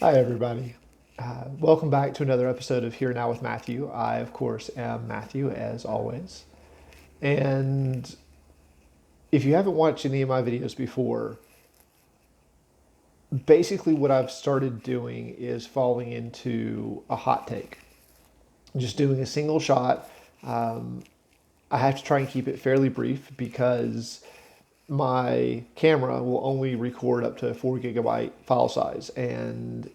Hi, everybody. Welcome back to another episode of Here Now with Matthew. I, of course, am Matthew, as always. And if you haven't watched any of my videos before, basically what I've started doing is falling into a hot take. Just doing a single shot. Um, I have to try and keep it fairly brief because my camera will only record up to a 4 gigabyte file size. And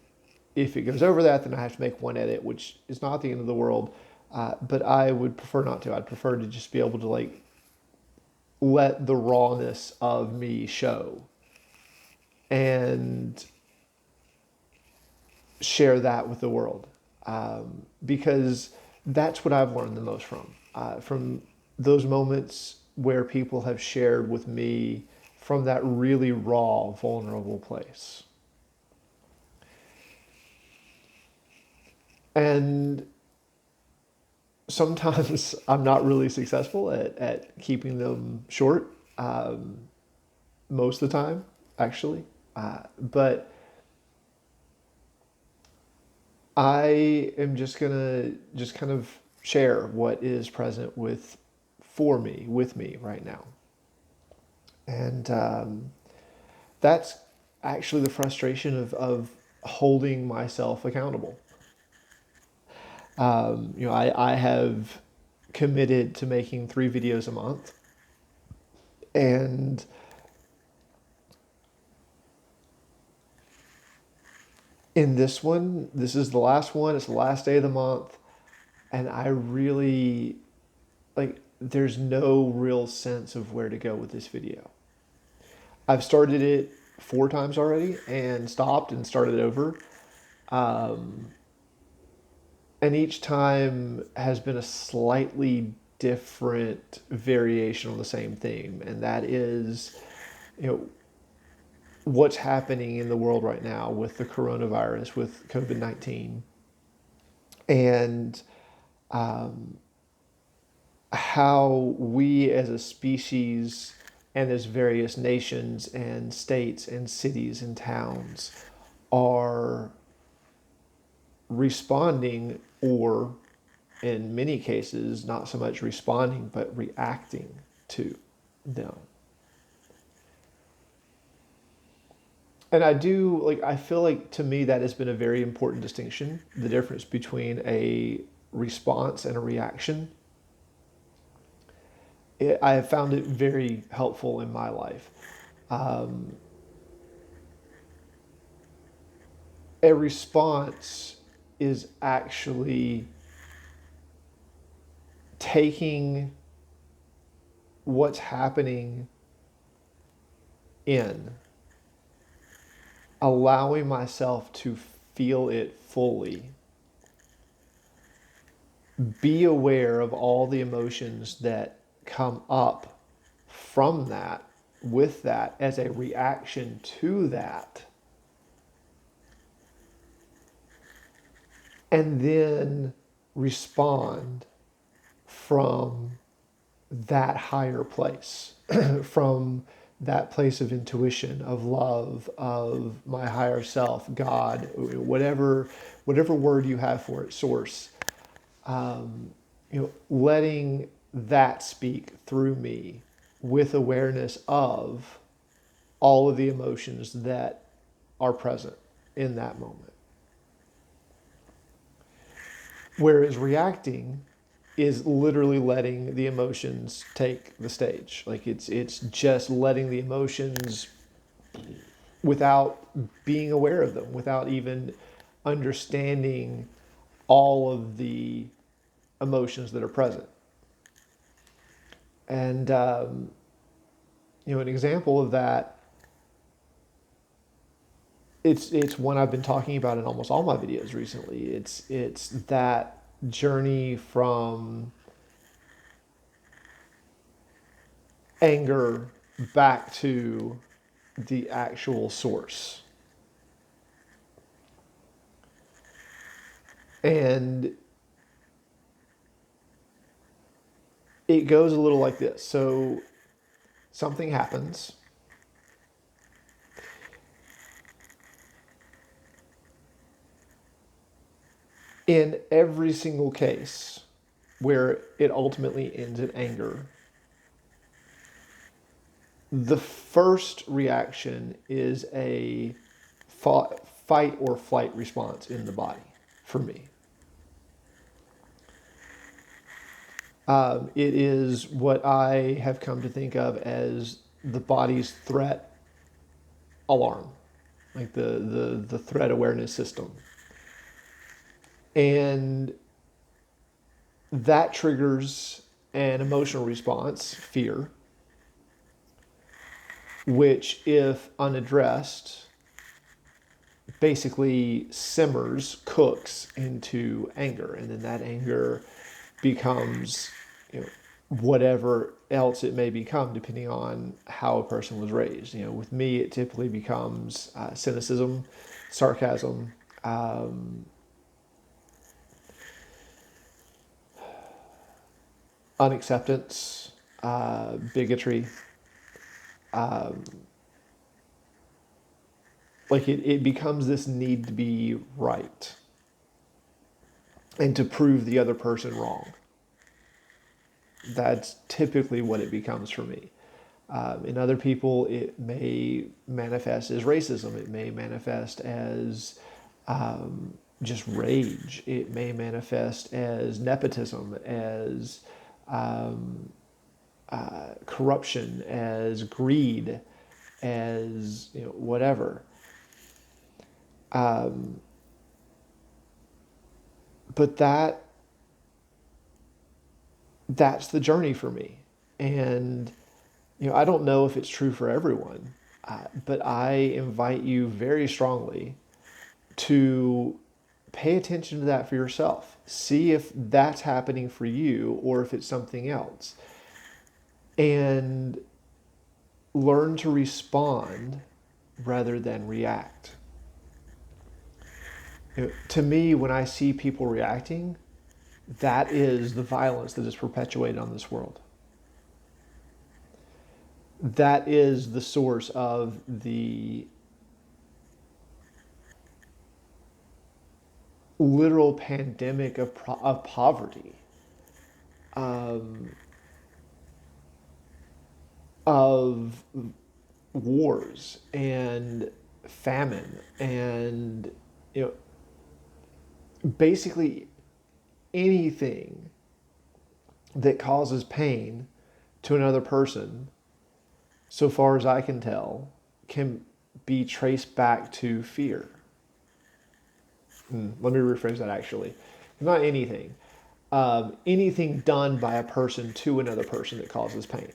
if it goes over that, then I have to make one edit, which is not the end of the world. But I would prefer not to. I'd prefer to just be able to let the rawness of me show and share that with the world, because that's what I've learned the most from those moments where people have shared with me from that really raw, vulnerable place. And sometimes I'm not really successful at keeping them short, most of the time, actually. But I am just gonna just kind of share what is present with me right now. And that's actually the frustration of holding myself accountable. I have committed to making 3 videos a month. And in this one, this is the last one, it's the last day of the month. And I really, there's no real sense of where to go with this video. I've started it 4 times already and stopped and started over. Um, and each time has been a slightly different variation on the same theme. And that is, you know, what's happening in the world right now with the coronavirus, with COVID 19, and how we as a species and as various nations and states and cities and towns are responding, or in many cases, not so much responding, but reacting to them. And I feel like to me that has been a very important distinction, the difference between a response and a reaction. I have found it very helpful in my life. Um, a response is actually taking what's happening in, allowing myself to feel it fully, be aware of all the emotions that come up from that, with that, as a reaction to that, and then respond from that higher place, from that place of intuition, of love, of my higher self, God, whatever word you have for it, source. Letting that speak through me with awareness of all of the emotions that are present in that moment. Whereas reacting is literally letting the emotions take the stage. Like it's just letting the emotions without being aware of them, without even understanding all of the emotions that are present. And an example of that, it's one I've been talking about in almost all my videos recently. It's that journey from anger back to the actual source. And it goes a little like this. So something happens. In every single case where it ultimately ends in anger, the first reaction is a fight or flight response in the body for me. It is what I have come to think of as the body's threat alarm, like the threat awareness system. And that triggers an emotional response, fear, which, if unaddressed, basically simmers, cooks into anger. And then that anger becomes, you know, whatever else it may become, depending on how a person was raised. You know, with me, it typically becomes cynicism, sarcasm, unacceptance, bigotry. Like it becomes this need to be right and to prove the other person wrong. That's typically what it becomes for me. In other people, it may manifest as racism. It may manifest as just rage. It may manifest as nepotism, as corruption, as greed, as, you know, whatever. But that's the journey for me, and you know, I don't know if it's true for everyone, but I invite you very strongly to pay attention to that for yourself. See if that's happening for you or if it's something else. And learn to respond rather than react. You know, to me, when I see people reacting, that is the violence that is perpetuated on this world. That is the source of the literal pandemic of poverty, of wars and famine, and, you know, basically anything that causes pain to another person, so far as I can tell, can be traced back to fear. Let me rephrase that actually. Not anything. Anything done by a person to another person that causes pain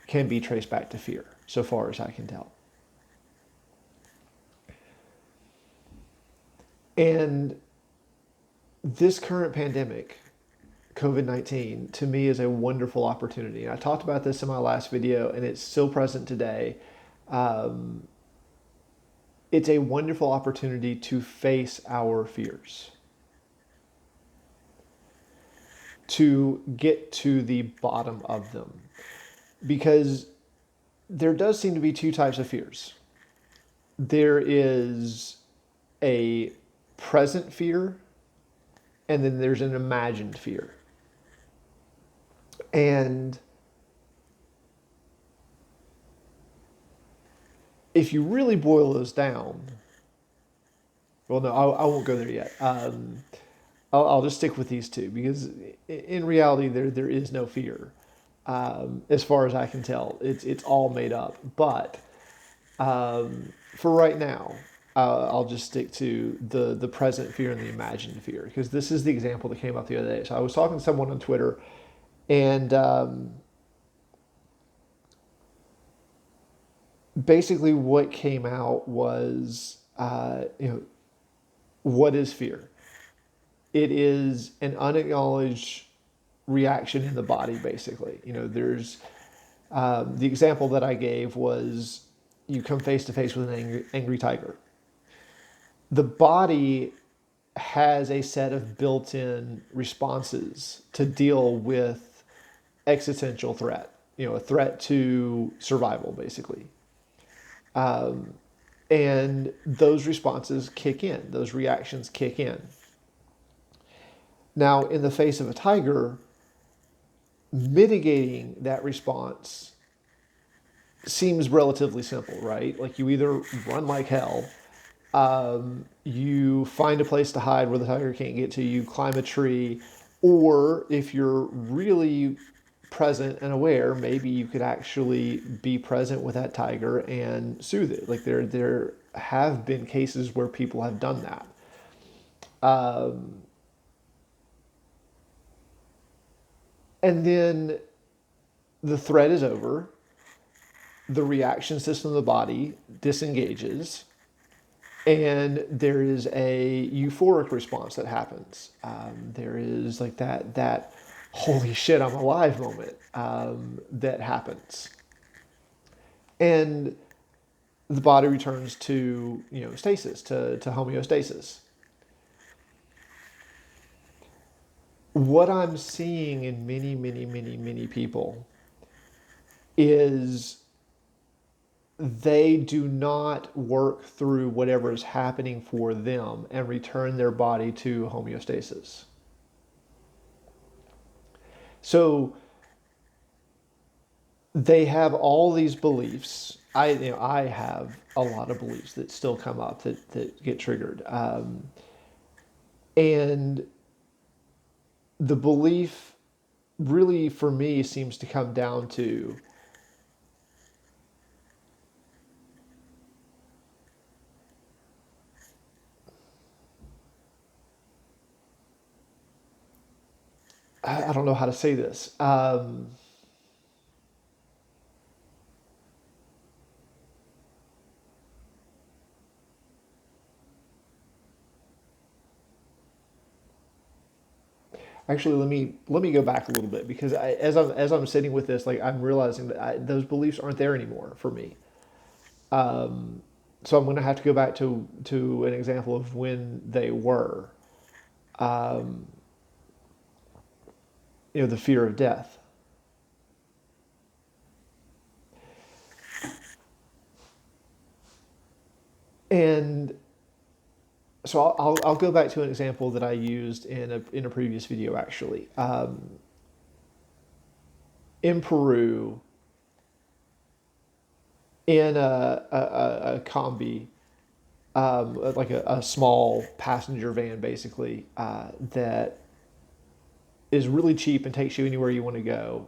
can be traced back to fear, so far as I can tell. And this current pandemic, COVID-19, to me is a wonderful opportunity. And I talked about this in my last video, and it's still present today. It's a wonderful opportunity to face our fears, to get to the bottom of them. Because there does seem to be two types of fears. There is a present fear, and then there's an imagined fear. And if you really boil those down, well, no, I won't go there yet. I'll just stick with these two because in reality, there is no fear. As far as I can tell, it's all made up. But for right now, I'll just stick to the present fear and the imagined fear because this is the example that came up the other day. So I was talking to someone on Twitter, and basically what came out was, what is fear? It is an unacknowledged reaction in the body, basically. There's the example that I gave was you come face to face with an angry tiger. The body has a set of built-in responses to deal with existential threat, a threat to survival, basically. And those responses kick in, those reactions kick in. Now, in the face of a tiger, mitigating that response seems relatively simple, right? Like you either run like hell, you find a place to hide where the tiger can't get to you, climb a tree, or if you're really present and aware, maybe you could actually be present with that tiger and soothe it. Like there have been cases where people have done that. And then the threat is over, the reaction system of the body disengages, and there is a euphoric response that happens. There is like that holy shit I'm alive moment that happens, and the body returns to stasis, to homeostasis. What I'm seeing in many people is they do not work through whatever is happening for them and return their body to homeostasis. So they have all these beliefs. I have a lot of beliefs that still come up that get triggered. And the belief really for me seems to come down to I don't know how to say this. Actually, let me go back a little bit because as I'm sitting with this, like I'm realizing that those beliefs aren't there anymore for me. So I'm going to have to go back to an example of when they were. The fear of death, and so I'll go back to an example that I used in a previous video actually. In Peru, in a combi, like a small passenger van, basically, that is really cheap and takes you anywhere you want to go,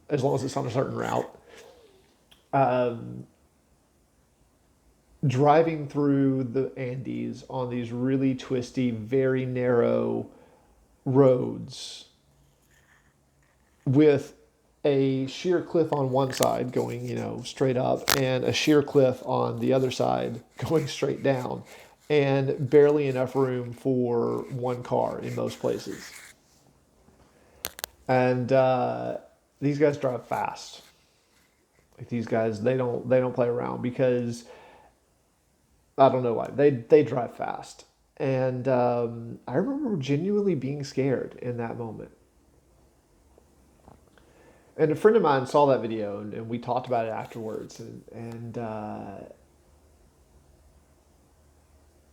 as long as it's on a certain route. Driving through the Andes on these really twisty, very narrow roads with a sheer cliff on one side going, straight up, and a sheer cliff on the other side going straight down, and barely enough room for one car in most places. And these guys drive fast. Like these guys, they don't play around because I don't know why they drive fast. And I remember genuinely being scared in that moment. And a friend of mine saw that video, and we talked about it afterwards. And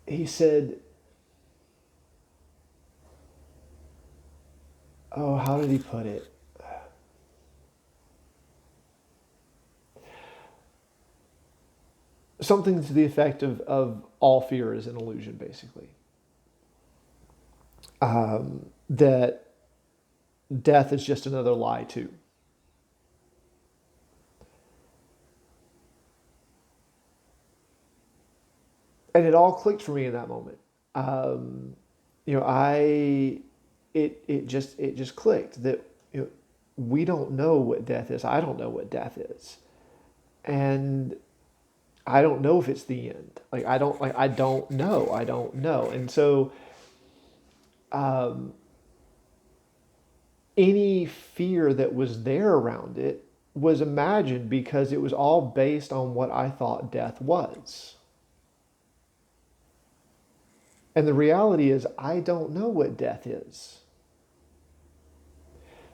he said, "Oh, how did he put it? Something to the effect of all fear is an illusion, basically. That death is just another lie too." And it all clicked for me in that moment. I it just clicked that we don't know what death is. I don't know what death is, and I don't know if it's the end. I don't know. I don't know. And so any fear that was there around it was imagined because it was all based on what I thought death was. And the reality is, I don't know what death is.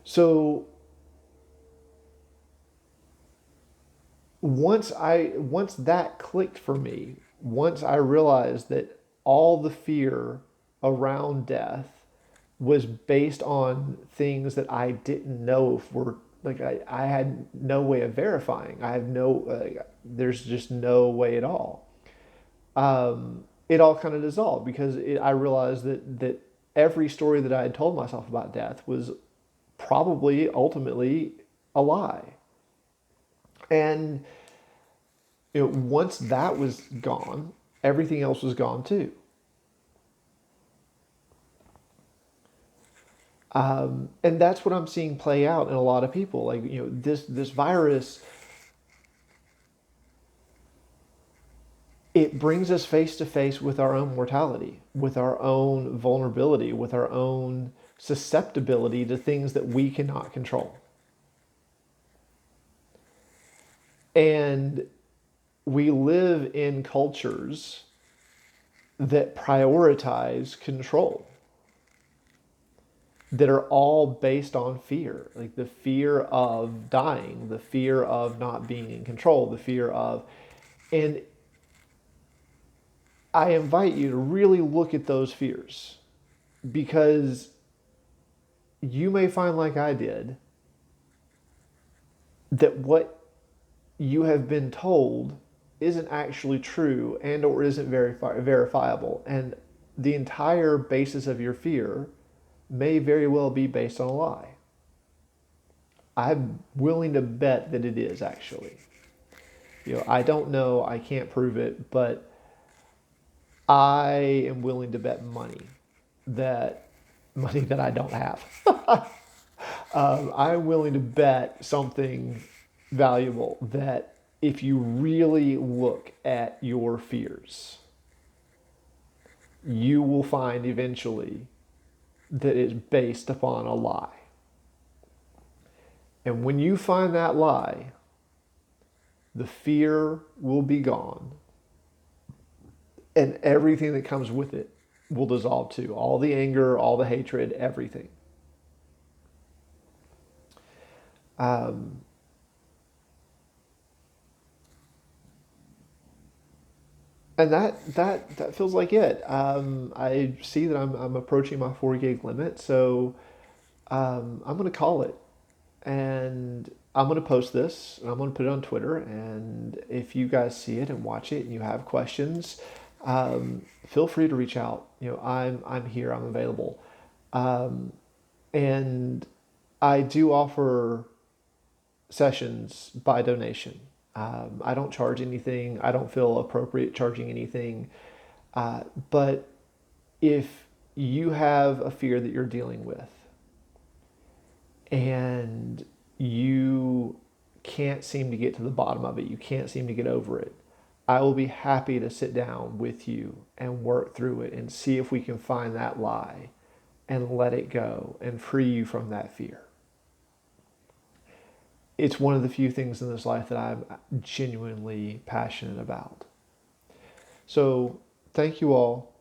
So once that clicked for me, once I realized that all the fear around death was based on things that I didn't know if were like I had no way of verifying. I have no there's just no way at all. It all kind of dissolved because I realized that every story that I had told myself about death was probably ultimately a lie. And once that was gone, everything else was gone too. And that's what I'm seeing play out in a lot of people. Like, this virus, it brings us face to face with our own mortality, with our own vulnerability, with our own susceptibility to things that we cannot control. And we live in cultures that prioritize control, that are all based on fear, like the fear of dying, the fear of not being in control, the fear of, and I invite you to really look at those fears, because you may find, like I did, that what you have been told isn't actually true and or isn't verifiable, and the entire basis of your fear may very well be based on a lie. I'm willing to bet that it is, actually. I don't know, I can't prove it, but I am willing to bet money that I don't have. I'm willing to bet something valuable that if you really look at your fears, you will find eventually that it's based upon a lie. And when you find that lie, the fear will be gone, and everything that comes with it will dissolve too. All the anger, all the hatred, everything. Um, and that feels like it. I see that I'm approaching my 4 gig limit, so I'm gonna call it, and I'm gonna post this, and I'm gonna put it on Twitter. And if you guys see it and watch it, and you have questions, feel free to reach out. I'm here. I'm available, and I do offer sessions by donation. I don't charge anything. I don't feel appropriate charging anything. But if you have a fear that you're dealing with and you can't seem to get to the bottom of it, you can't seem to get over it, I will be happy to sit down with you and work through it and see if we can find that lie and let it go and free you from that fear. It's one of the few things in this life that I'm genuinely passionate about. So thank you all.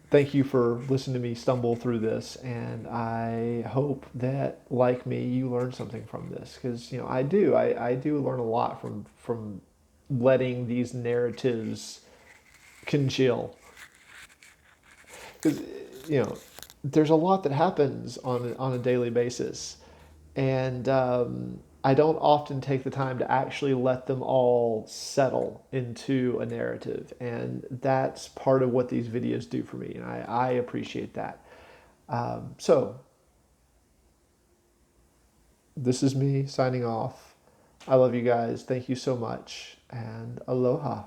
Thank you for listening to me stumble through this, and I hope that, like me, you learn something from this, because I do. I do learn a lot from letting these narratives congeal, because there's a lot that happens on a daily basis, and I don't often take the time to actually let them all settle into a narrative, and that's part of what these videos do for me, and I appreciate that. So this is me signing off. I love you guys. Thank you so much, and aloha.